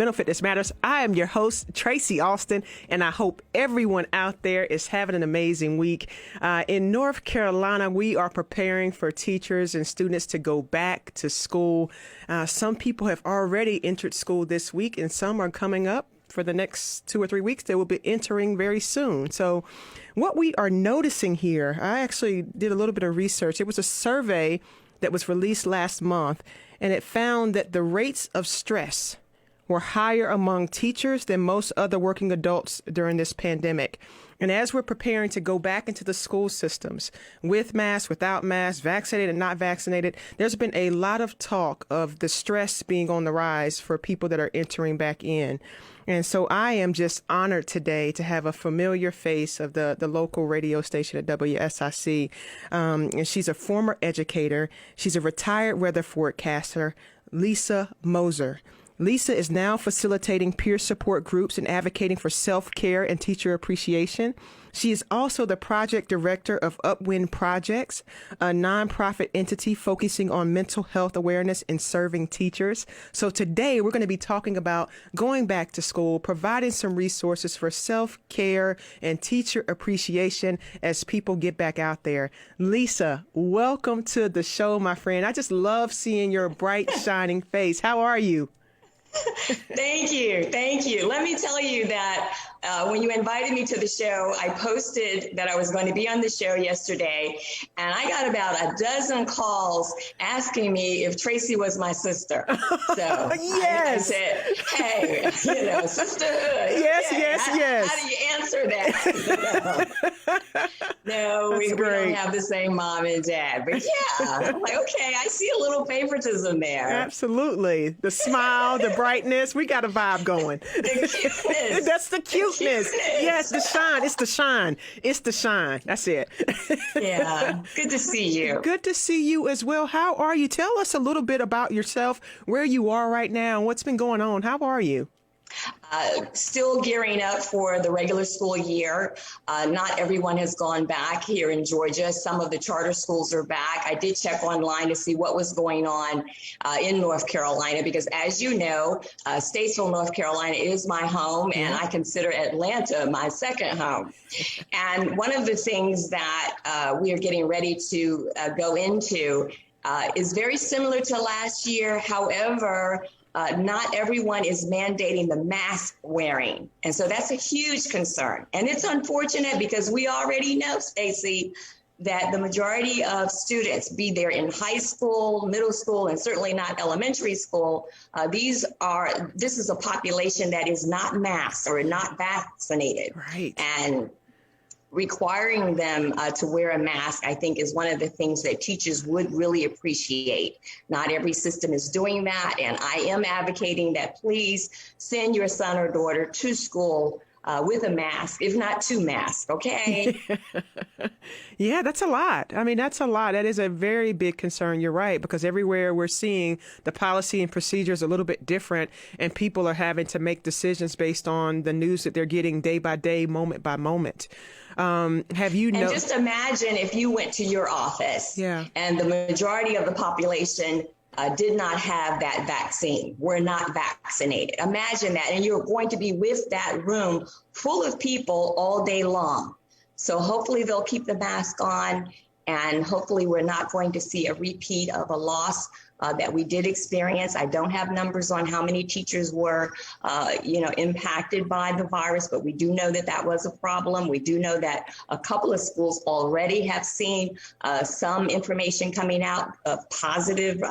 Benefit This Matters. I am your host, Tracy Austin, and I hope everyone out there is having an amazing week. In North Carolina, we are preparing for teachers and students to go back to school. Some people have already entered school this week, and some are coming up for the next 2 or 3 weeks. They will be entering very soon. So what we are noticing here, I actually did a little bit of research. It was a survey that was released last month, and it found that the rates of stress were higher among teachers than most other working adults during this pandemic. And as we're preparing to go back into the school systems, with masks, without masks, vaccinated and not vaccinated, there's been a lot of talk of the stress being on the rise for people that are entering back in. And so I am just honored today to have a familiar face of the local radio station at WSIC. And she's a former educator. She's a retired weather forecaster, Lisa Mozer. Lisa is now facilitating peer support groups and advocating for self-care and teacher appreciation. She is also the project director of Upwind Projects, a nonprofit entity focusing on mental health awareness and serving teachers. So today we're going to be talking about going back to school, providing some resources for self-care and teacher appreciation as people get back out there. Lisa, welcome to the show, my friend. I just love seeing your bright, shining face. How are you? Thank you. Thank you. Let me tell you that when you invited me to the show, I posted that I was going to be on the show yesterday, and I got about a dozen calls asking me if Tracy was my sister. So yes. I said, hey, sisterhood. Yes, okay, yes. How do you answer that? No, we don't have the same mom and dad. But yeah, I'm like, okay, I see a little favoritism there. Absolutely. The smile, the brightness. We got a vibe going. The cuteness. That's the cuteness. Yes, the shine. It's the shine. It's the shine. That's it. Yeah. Good to see you. Good to see you as well. How are you? Tell us a little bit about yourself, where you are right now, and what's been going on. How are you? Still gearing up for the regular school year. Not everyone has gone back here in Georgia. Some of the charter schools are back. I did check online to see what was going on in North Carolina, because as you know, Statesville, North Carolina is my home, and I consider Atlanta my second home. And one of the things that we are getting ready to go into is very similar to last year. However, not everyone is mandating the mask wearing. And so that's a huge concern. And it's unfortunate because we already know, Stacey, that the majority of students, be there in high school, middle school, and certainly not elementary school, this is a population that is not masked or not vaccinated. Right. And requiring them to wear a mask, I think, is one of the things that teachers would really appreciate. Not every system is doing that, and I am advocating that please send your son or daughter to school with a mask, if not two masks, okay? Yeah, that's a lot. I mean, that's a lot. That is a very big concern. You're right, because everywhere we're seeing the policy and procedures a little bit different, and people are having to make decisions based on the news that they're getting day by day, moment by moment. Have you And just imagine if you went to your office and the majority of the population did not have that vaccine, were not vaccinated. Imagine that. And you're going to be with that room full of people all day long. So hopefully they'll keep the mask on, and hopefully we're not going to see a repeat of a loss that we did experience. I don't have numbers on how many teachers were, impacted by the virus, but we do know that that was a problem. We do know that a couple of schools already have seen some information coming out of positive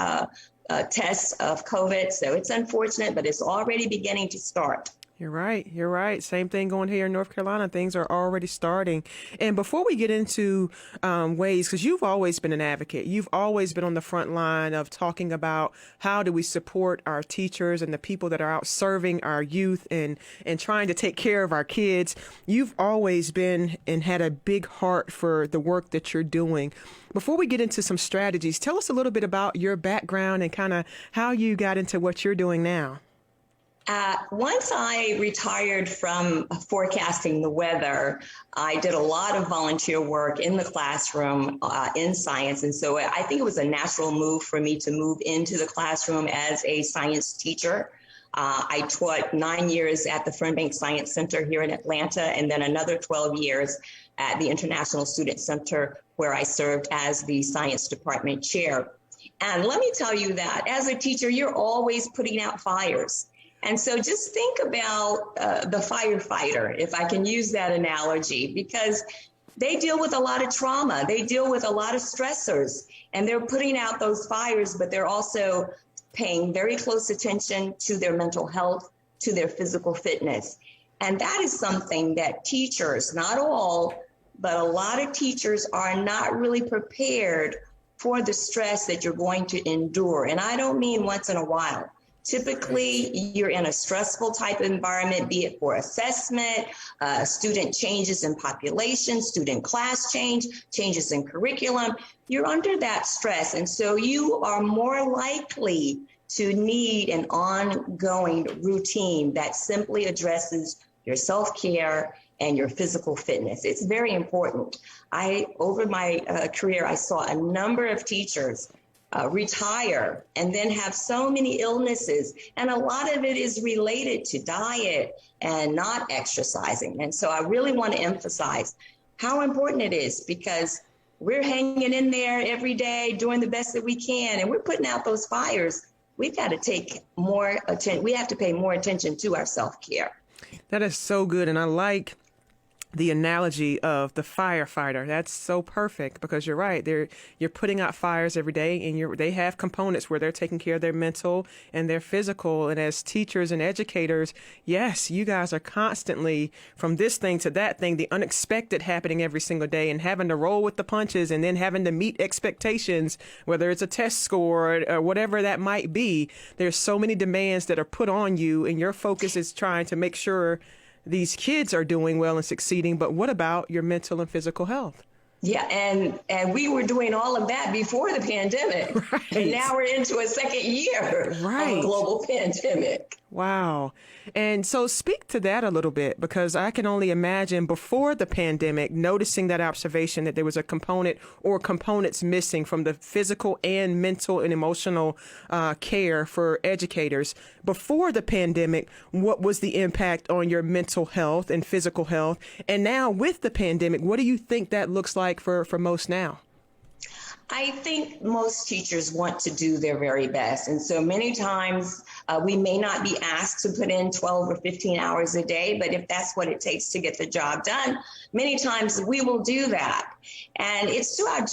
tests of COVID. So it's unfortunate, but it's already beginning to start. You're right. You're right. Same thing going here in North Carolina. Things are already starting. And before we get into ways, because you've always been an advocate, you've always been on the front line of talking about how do we support our teachers and the people that are out serving our youth and trying to take care of our kids. You've always been and had a big heart for the work that you're doing. Before we get into some strategies, tell us a little bit about your background and kind of how you got into what you're doing now. Once I retired from forecasting the weather, I did a lot of volunteer work in the classroom in science. And so I think it was a natural move for me to move into the classroom as a science teacher. I taught 9 years at the Fernbank Science Center here in Atlanta, and then another 12 years at the International Student Center, where I served as the science department chair. And let me tell you that as a teacher, you're always putting out fires. And so just think about the firefighter, if I can use that analogy, because they deal with a lot of trauma. They deal with a lot of stressors, and they're putting out those fires, but they're also paying very close attention to their mental health, to their physical fitness. And that is something that teachers, not all, but a lot of teachers are not really prepared for the stress that you're going to endure. And I don't mean once in a while. Typically, you're in a stressful type of environment, be it for assessment, student changes in population, student class change, changes in curriculum. You're under that stress. And so you are more likely to need an ongoing routine that simply addresses your self-care and your physical fitness. It's very important. Over my career, I saw a number of teachers retire and then have so many illnesses. And a lot of it is related to diet and not exercising. And so I really want to emphasize how important it is, because we're hanging in there every day, doing the best that we can, and we're putting out those fires. We've got to take more attention. We have to pay more attention to our self-care. That is so good. And I like the analogy of the firefighter. That's so perfect, because you're right. You're putting out fires every day, and they have components where they're taking care of their mental and their physical. And as teachers and educators, yes, you guys are constantly from this thing to that thing, the unexpected happening every single day, and having to roll with the punches, and then having to meet expectations, whether it's a test score or whatever that might be. There's so many demands that are put on you, and your focus is trying to make sure these kids are doing well and succeeding. But what about your mental and physical health? Yeah, and we were doing all of that before the pandemic. Right. And now we're into a second year of a global pandemic. Wow. And so speak to that a little bit, because I can only imagine before the pandemic, noticing that observation that there was a component or components missing from the physical and mental and emotional care for educators. Before the pandemic, what was the impact on your mental health and physical health? And now with the pandemic, what do you think that looks like for most now? I think most teachers want to do their very best. And so many times we may not be asked to put in 12 or 15 hours a day, but if that's what it takes to get the job done, many times we will do that. And it's to our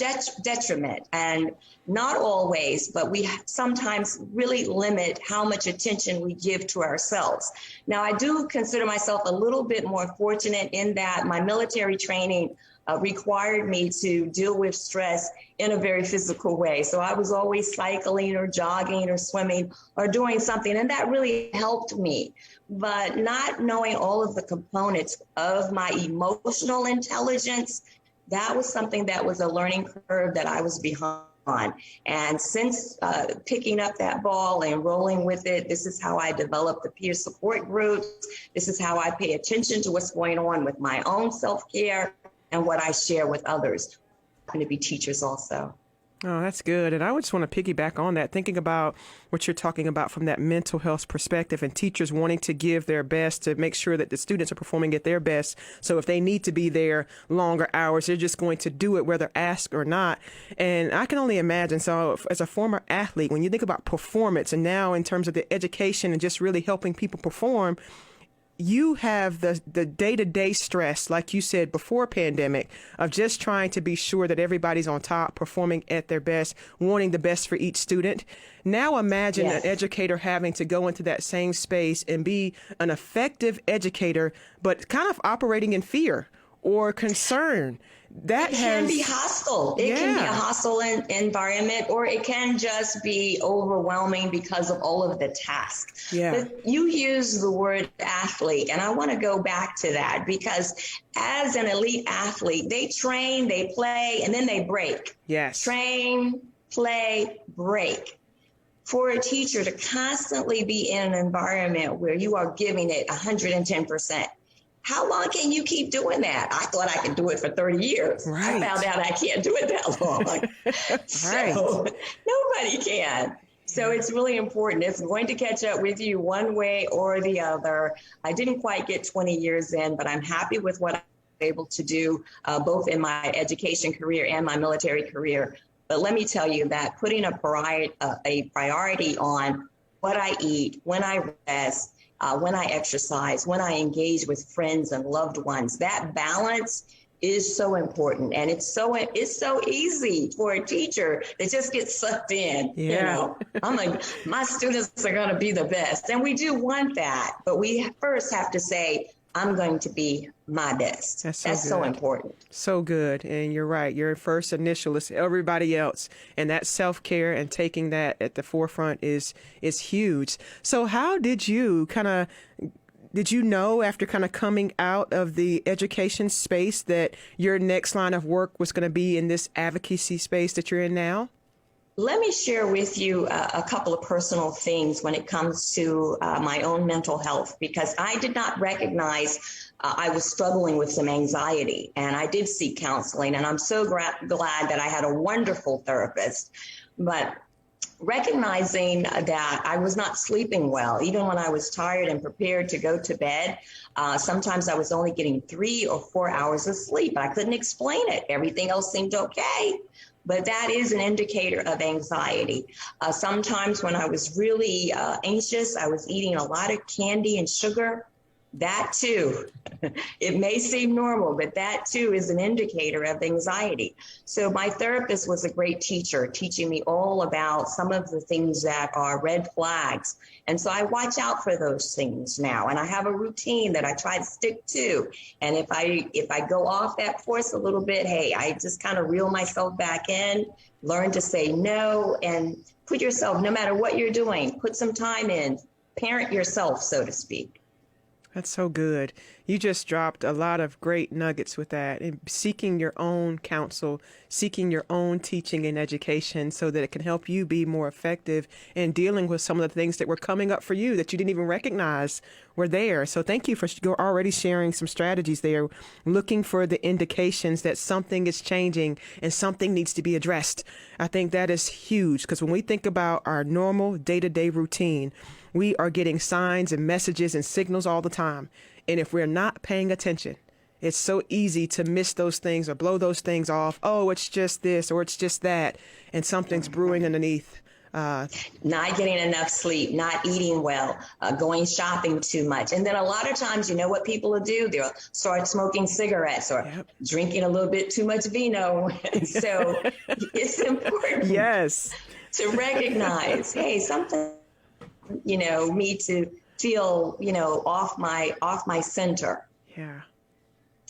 detriment, and not always, but we sometimes really limit how much attention we give to ourselves. Now, I do consider myself a little bit more fortunate in that my military training required me to deal with stress in a very physical way. So I was always cycling or jogging or swimming or doing something, and that really helped me. But not knowing all of the components of my emotional intelligence, that was something that was a learning curve that I was behind on. And since picking up that ball and rolling with it, this is how I developed the peer support groups. This is how I pay attention to what's going on with my own self-care and what I share with others. I'm going to be teachers also. Oh, that's good. And I would just want to piggyback on that, thinking about what you're talking about from that mental health perspective, and teachers wanting to give their best to make sure that the students are performing at their best. So if they need to be there longer hours, they're just going to do it whether asked or not. And I can only imagine, so as a former athlete, when you think about performance, and now in terms of the education and just really helping people perform, you have the day-to-day stress, like you said, before pandemic, of just trying to be sure that everybody's on top, performing at their best, wanting the best for each student. Now imagine an educator having to go into that same space and be an effective educator, but kind of operating in fear or concern. That can be hostile. It can be a hostile environment, or it can just be overwhelming because of all of the tasks. But you use the word athlete, and I want to go back to that, because as an elite athlete, they train, they play, and then they break. Yes. Train, play, break. For a teacher to constantly be in an environment where you are giving it 110%, how long can you keep doing that? I thought I could do it for 30 years. Right. I found out I can't do it that long. So nobody can. So it's really important. It's going to catch up with you one way or the other. I didn't quite get 20 years in, but I'm happy with what I was able to do, both in my education career and my military career. But let me tell you that putting a priority on what I eat, when I rest, when I exercise, when I engage with friends and loved ones, that balance is so important. And it's so easy for a teacher to just get sucked in. Yeah. You know, I'm like, my students are going to be the best. And we do want that. But we first have to say, I'm going to be my best. That's so important. So good. And you're right. Your first initial is everybody else. And that self-care and taking that at the forefront is huge. So how did you know after kind of coming out of the education space that your next line of work was going to be in this advocacy space that you're in now? Let me share with you a couple of personal things when it comes to my own mental health, because I did not recognize I was struggling with some anxiety, and I did seek counseling, and I'm so glad that I had a wonderful therapist. But recognizing that I was not sleeping well, even when I was tired and prepared to go to bed, sometimes I was only getting 3 or 4 hours of sleep. I couldn't explain it. Everything else seemed okay. But that is an indicator of anxiety. Sometimes when I was really anxious, I was eating a lot of candy and sugar. That too, it may seem normal, but that too is an indicator of anxiety. So my therapist was a great teacher, teaching me all about some of the things that are red flags. And so I watch out for those things now. And I have a routine that I try to stick to. And if I go off that course a little bit, hey, I just kind of reel myself back in, learn to say no, and put yourself, no matter what you're doing, put some time in, parent yourself, so to speak. That's so good. You just dropped a lot of great nuggets with that, and seeking your own counsel, seeking your own teaching and education so that it can help you be more effective in dealing with some of the things that were coming up for you that you didn't even recognize were there. So thank you for already sharing some strategies there, looking for the indications that something is changing and something needs to be addressed. I think that is huge, because when we think about our normal day-to-day routine, we are getting signs and messages and signals all the time. And if we're not paying attention, it's so easy to miss those things or blow those things off. Oh, it's just this or it's just that. And something's brewing underneath. Not getting enough sleep, not eating well, going shopping too much. And then a lot of times, you know what people will do? They'll start smoking cigarettes or drinking a little bit too much vino. So it's important to recognize, hey, something, me to feel, off my center. Yeah.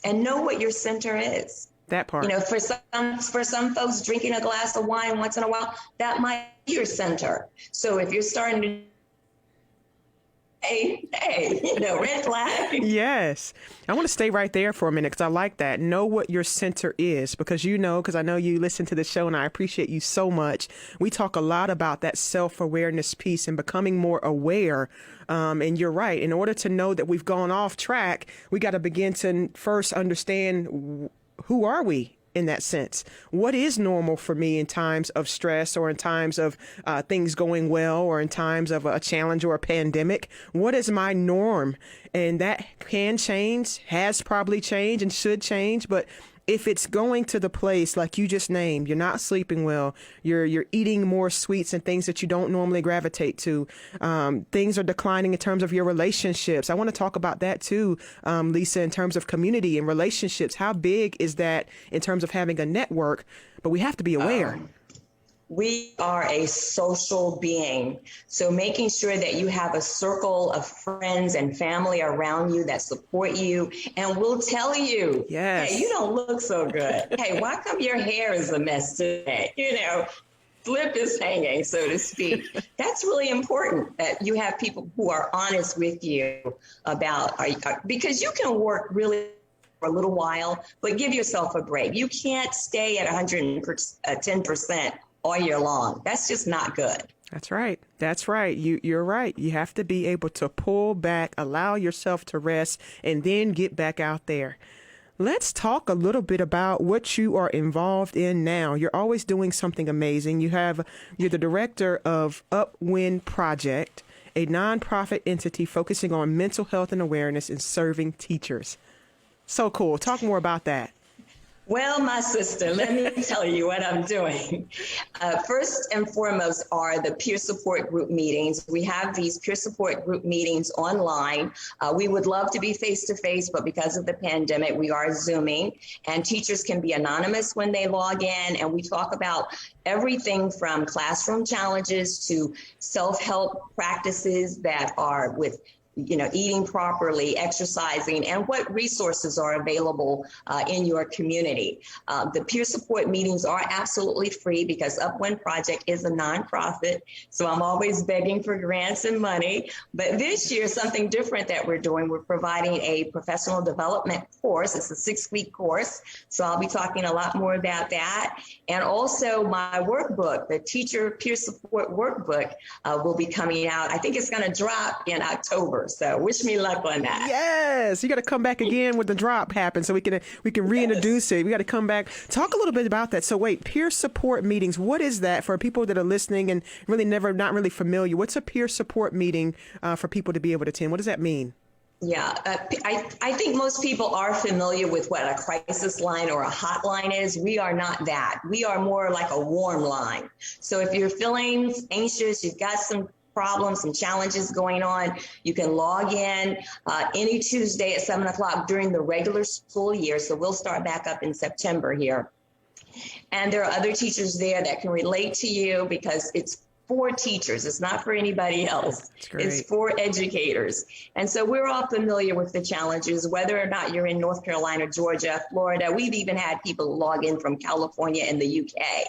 And know what your center is. That part. For some folks, drinking a glass of wine once in a while, that might be your center. So if you're starting to, hey, red flag. Yes. I want to stay right there for a minute, because I like that. Know what your center is, because because I know you listen to the show and I appreciate you so much. We talk a lot about that self-awareness piece and becoming more aware. And you're right. In order to know that we've gone off track, we got to begin to first understand, who are we in that sense? What is normal for me in times of stress or in times of things going well or in times of a challenge or a pandemic? What is my norm? And that can change, has probably changed and should change. But if it's going to the place like you just named, you're not sleeping well, you're eating more sweets and things that you don't normally gravitate to, things are declining in terms of your relationships. I want to talk about that too, Lisa, in terms of community and relationships. How big is that in terms of having a network? But we have to be aware. We are a social being. So making sure that you have a circle of friends and family around you that support you and will tell you, hey, you don't look so good. Hey, why come your hair is a mess today? Flip is hanging, so to speak. That's really important, that you have people who are honest with you about, because you can work really for a little while, but give yourself a break. You can't stay at 110% all year long. That's just not good. That's right. That's right. You're right. You have to be able to pull back, allow yourself to rest, and then get back out there. Let's talk a little bit about what you are involved in now. You're always doing something amazing. You're the director of Upwind Project, a nonprofit entity focusing on mental health and awareness and serving teachers. So cool. Talk more about that. Well, my sister, let me tell you what I'm doing. First and foremost are the peer support group meetings. We have these peer support group meetings online. We would love to be face-to-face, but because of the pandemic, we are Zooming. And teachers can be anonymous when they log in. And we talk about everything from classroom challenges to self-help practices that are with eating properly, exercising, and what resources are available in your community. The peer support meetings are absolutely free because Upwind Project is a nonprofit, so I'm always begging for grants and money. But this year, something different that we're doing, we're providing a professional development course. It's a 6-week course, so I'll be talking a lot more about that. And also my workbook, the Teacher Peer Support Workbook, will be coming out. I think it's going to drop in October. So wish me luck on that. Yes, you got to come back again when the drop happens so we can reintroduce it. We got to come back. Talk a little bit about that. So wait, peer support meetings. What is that for people that are listening and really not really familiar? What's a peer support meeting for people to be able to attend? What does that mean? Yeah, I think most people are familiar with what a crisis line or a hotline is. We are not that. We are more like a warm line. So if you're feeling anxious, you've got some problems, some challenges going on, you can log in any Tuesday at 7:00 during the regular school year. So we'll start back up in September here. And there are other teachers there that can relate to you because it's for teachers. It's not for anybody else. It's for educators. And so we're all familiar with the challenges, whether or not you're in North Carolina, Georgia, Florida. We've even had people log in from California and the UK.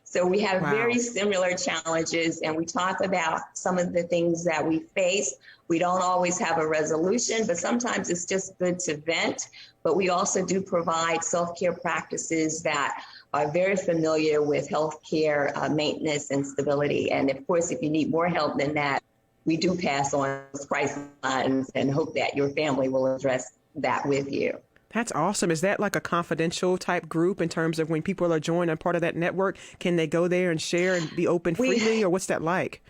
So we have very similar challenges, and we talk about some of the things that we face. We don't always have a resolution, but sometimes it's just good to vent. But we also do provide self-care practices that are very familiar with healthcare maintenance and stability. And of course, if you need more help than that, we do pass on crisis lines and hope that your family will address that with you. That's awesome. Is that like a confidential type group in terms of when people are joining part of that network? Can they go there and share and be open freely, or what's that like?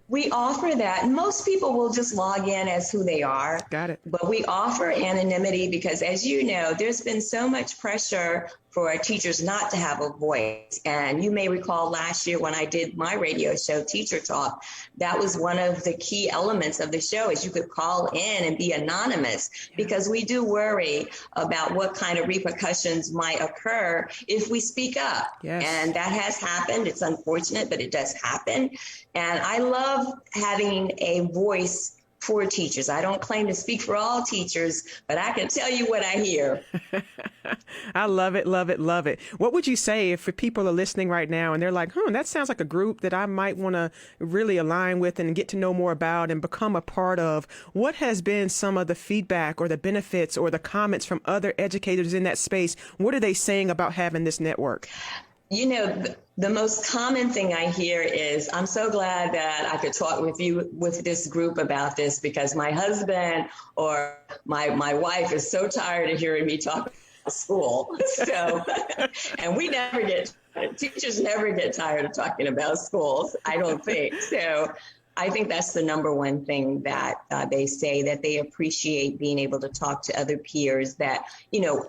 We offer that. Most people will just log in as who they are. Got it. But we offer anonymity because, as you know, there's been so much pressure for our teachers not to have a voice. And you may recall last year when I did my radio show, Teacher Talk, that was one of the key elements of the show is you could call in and be anonymous because we do worry about what kind of repercussions might occur if we speak up. Yes. And that has happened. It's unfortunate, but it does happen. And I love having a voice for teachers. I don't claim to speak for all teachers, but I can tell you what I hear. I love it, love it, love it. What would you say if people are listening right now and they're like, that sounds like a group that I might want to really align with and get to know more about and become a part of? What has been some of the feedback or the benefits or the comments from other educators in that space? What are they saying about having this network? You know, the most common thing I hear is, I'm so glad that I could talk with you, with this group about this, because my husband or my wife is so tired of hearing me talk about school. So, and teachers never get tired of talking about schools, I don't think. So I think that's the number one thing that they say, that they appreciate being able to talk to other peers that,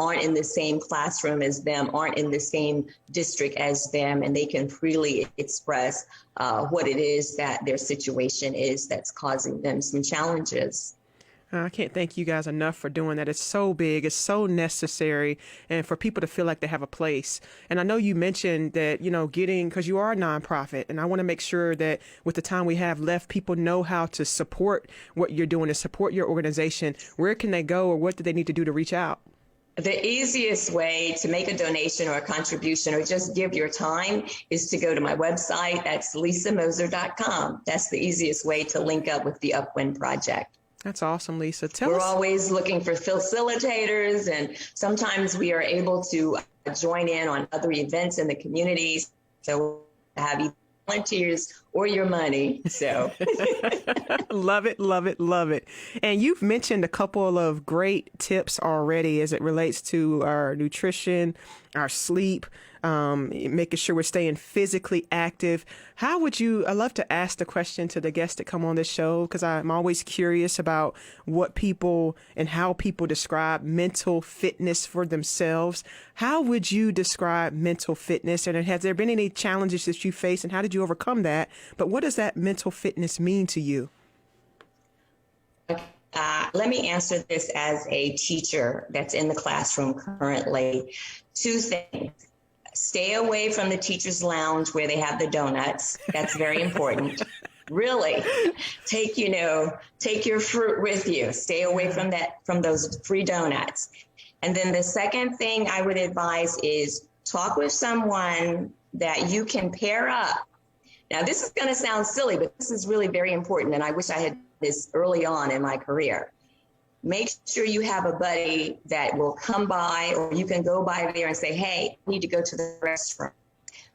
aren't in the same classroom as them, aren't in the same district as them, and they can freely express what it is that their situation is that's causing them some challenges. I can't thank you guys enough for doing that. It's so big. It's so necessary. And for people to feel like they have a place. And I know you mentioned that, because you are a nonprofit, and I want to make sure that with the time we have left, people know how to support what you're doing, to support your organization. Where can they go, or what do they need to do to reach out? The easiest way to make a donation or a contribution or just give your time is to go to my website. That's lisamozer.com. That's the easiest way to link up with the Upwind Project. That's awesome, Lisa. We're always looking for facilitators, and sometimes we are able to join in on other events in the communities. So have volunteers or your money. So Love it, love it, love it. And you've mentioned a couple of great tips already as it relates to our nutrition, our sleep, making sure we're staying physically active. How would you, I love to ask the question to the guests that come on this show, because I'm always curious about what people and how people describe mental fitness for themselves. How would you describe mental fitness? And has there been any challenges that you faced, and how did you overcome that? But what does that mental fitness mean to you? Let me answer this as a teacher that's in the classroom currently. Two things. Stay away from the teacher's lounge where they have the donuts. That's very important. Really, take your fruit with you. Stay away from those free donuts. And then the second thing I would advise is talk with someone that you can pair up. Now, this is going to sound silly, but this is really very important. And I wish I had this early on in my career. Make sure you have a buddy that will come by, or you can go by there and say, hey, I need to go to the restroom.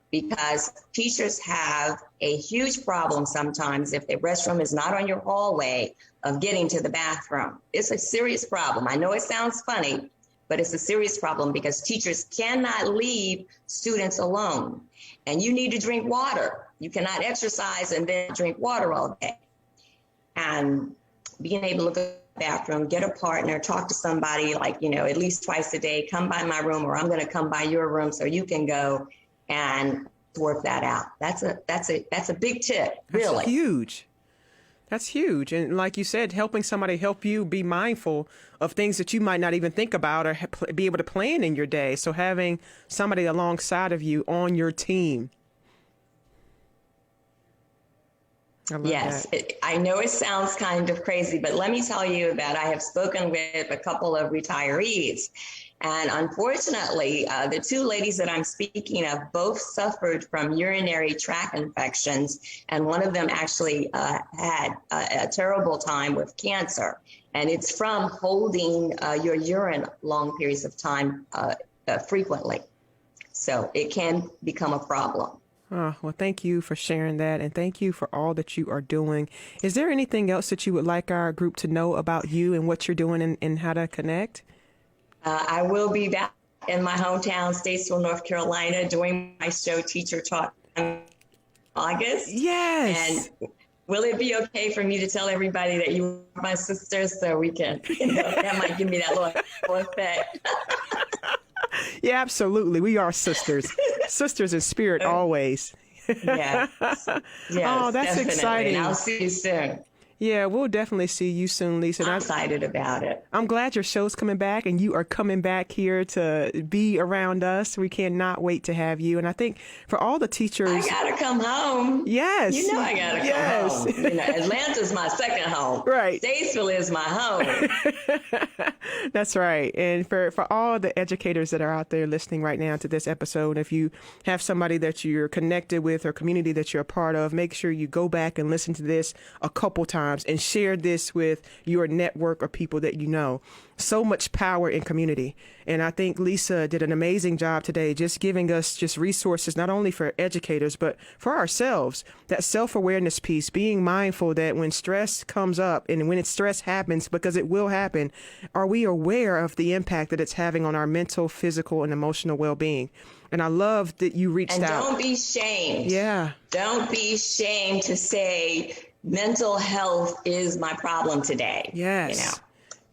Because teachers have a huge problem sometimes if the restroom is not on your hallway of getting to the bathroom. It's a serious problem. I know it sounds funny, but it's a serious problem because teachers cannot leave students alone. And you need to drink water. You cannot exercise and then drink water all day. And being able to go to the bathroom, get a partner, talk to somebody like, at least twice a day, come by my room, or I'm going to come by your room so you can go and work that out. That's a big tip, really. That's huge. That's huge. And like you said, helping somebody help you be mindful of things that you might not even think about or be able to plan in your day. So having somebody alongside of you on your team. Yes, I know it sounds kind of crazy, but let me tell you that I have spoken with a couple of retirees. And unfortunately, the two ladies that I'm speaking of both suffered from urinary tract infections. And one of them actually had a terrible time with cancer. And it's from holding your urine long periods of time frequently. So it can become a problem. Oh, well, thank you for sharing that. And thank you for all that you are doing. Is there anything else that you would like our group to know about you and what you're doing and how to connect? I will be back in my hometown, Statesville, North Carolina, doing my show Teacher Talk in August. Yes. And will it be okay for me to tell everybody that you are my sisters so we can, that might give me that little effect. Yeah, absolutely. We are sisters. Sisters in spirit always. Yes. Oh, that's definitely. exciting. And I'll see you soon. Yeah, we'll definitely see you soon, Lisa. And I'm excited about it. I'm glad your show's coming back and you are coming back here to be around us. We cannot wait to have you. And I think for all the teachers... I got to come home. Yes. You know I got to come home. Atlanta's my second home. Right. Statesville is my home. That's right. And for all the educators that are out there listening right now to this episode, if you have somebody that you're connected with or community that you're a part of, make sure you go back and listen to this a couple times and share this with your network or people that you know. So much power in community. And I think Lisa did an amazing job today, just giving us just resources, not only for educators, but for ourselves. That self-awareness piece, being mindful that when stress comes up and when stress happens, because it will happen, are we aware of the impact that it's having on our mental, physical, and emotional well-being? And I love that you reached out. And don't be shamed. Yeah. Don't be shamed to say mental health is my problem today. Yes.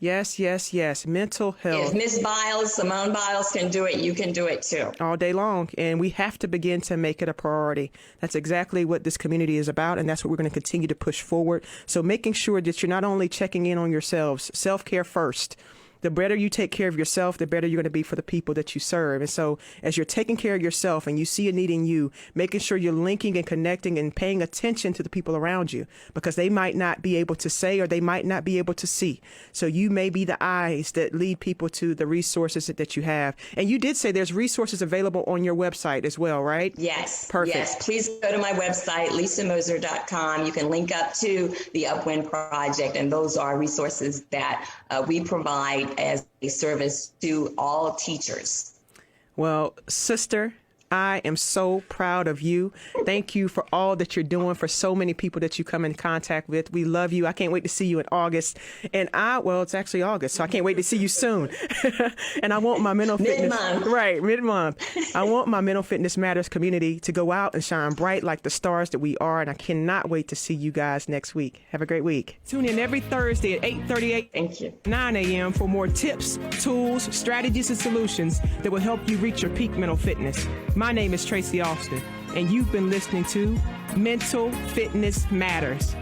Yes. Mental health. If Miss Biles, Simone Biles can do it, you can do it too. All day long. And we have to begin to make it a priority. That's exactly what this community is about. And that's what we're going to continue to push forward. So making sure that you're not only checking in on yourselves, self-care first. The better you take care of yourself, the better you're going to be for the people that you serve. And so as you're taking care of yourself and you see a need in you, making sure you're linking and connecting and paying attention to the people around you, because they might not be able to say or they might not be able to see. So you may be the eyes that lead people to the resources that you have. And you did say there's resources available on your website as well, right? Yes. Perfect. Yes. Please go to my website, lisamozer.com. You can link up to the Upwind Project, and those are resources that we provide as a service to all teachers. Well, sister, I am so proud of you. Thank you for all that you're doing for so many people that you come in contact with. We love you. I can't wait to see you in August. And it's actually August, so I can't wait to see you soon. And I want my mental fitness. Mid-month. Right, mid-month. I want my Mental Fitness Matters community to go out and shine bright like the stars that we are. And I cannot wait to see you guys next week. Have a great week. Tune in every Thursday at 8:38. Thank you. 9 a.m. for more tips, tools, strategies, and solutions that will help you reach your peak mental fitness. My name is Tracy Austin, and you've been listening to Mental Fitness Matters.